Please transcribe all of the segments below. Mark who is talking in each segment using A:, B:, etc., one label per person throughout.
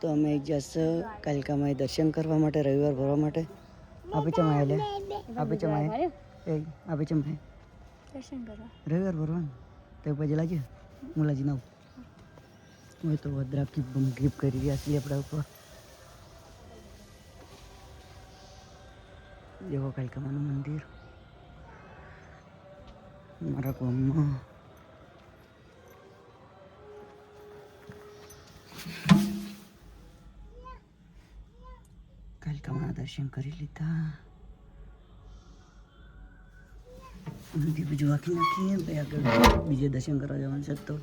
A: તો અમે જશે કાલિકામાં દર્શન કરવા માટે રવિવાર ભરવા માટે આપી ચમાય લે આપી ચમાય એ આપી ચમાય દર્શન કરવા રવિવાર ભરવા તો પછી લાગે મુલાજી ના હું તો વદ્રા કી બમ ગ્રીપ કરી રહ્યા છીએ આપણા ઉપર દેવો કાલિકામાનું મંદિર મારા ગામમાં કાલિકામાના દર્શન કરી લીધા બીજું આખી નાખીએ ભાઈ આગળ બીજે દર્શન કરવા જવાનું છે તો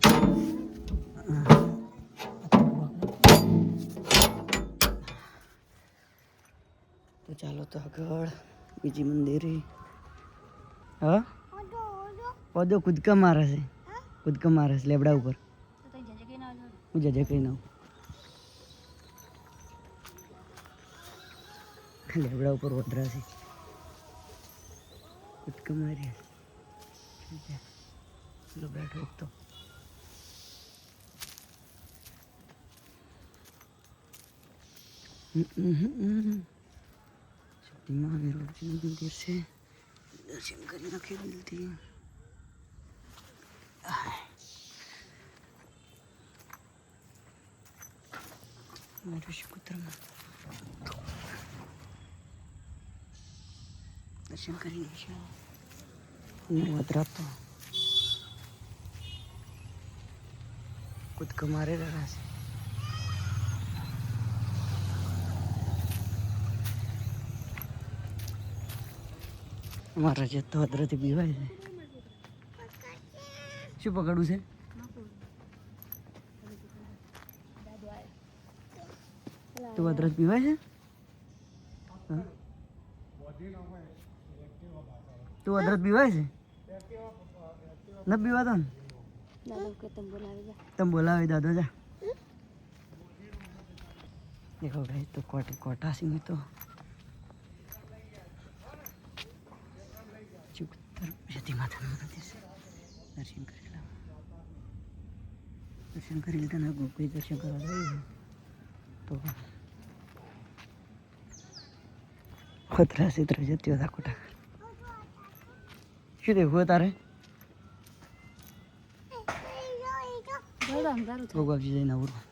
A: ચાલો તો આગળ બીજી મંદિરે હા પદો કૂદકા મારે છે લેબડા ઉપર હું જજે કઈ નાઉં લેબડા ઉપર વધરા છે કૂદકા મારી ચલો બેઠો તો મહાવીરજીનું મંદિર છે દર્શન કરી નાખીએ દિલથી દર્શન કરી નાખ્યા વધરાતો કૂદકા મારે રહ્યા છે મારા જે તો અદરથી બીવાય છે શું પકડવું છે તું અદરત પીવાય છે તું અદરત પીવાય છે ન પીવાતો ને તમે બોલાવી દાદો જા દેખો ભાઈ તો કોટા સિંહ તો સતી માતાનું મંદિર છે દર્શન કરી લીધા ને કોઈ દર્શન કરવા જાય તો ખતરા સિત્ર જતી હતા કોટા શું દેખવું તારે ભોગવજી જઈને આવું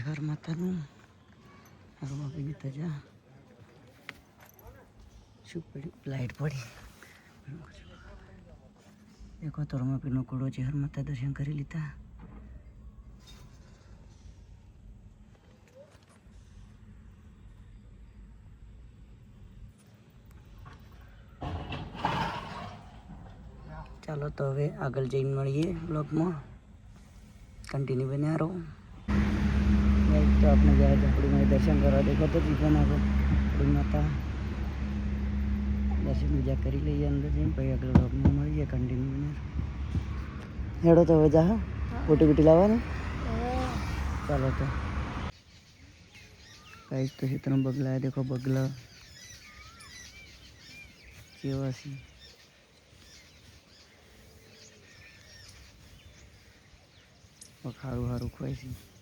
A: હર માતાનું હરમાં પી ગીતા જા શું પડ્યું લાઈટ પડી એક તો રમાપીરનો કોડો છે હર માતા દર્શન કરી લીધા ચાલો તો હવે આગળ જઈને મળીએ બ્લોગમાં કન્ટિન્યુ બન્યા રહો તો આપણે ગયા ઝાપડીમાં દર્શન કરવા દેખો તો જીવન આગળ આપણી માતા દર્શન બીજા કરી લઈએ અંદર જઈને પછી આગળ બ્લોગમાં મળીએ કન્ટિન્યુ બન્યા હેડો તો હવે જા બોટી બોટી લાવવાની ચાલો તો કઈ તો ખેતરમાં બગલા દેખો બગલા કેવા છે સારું સારું ખવાય છે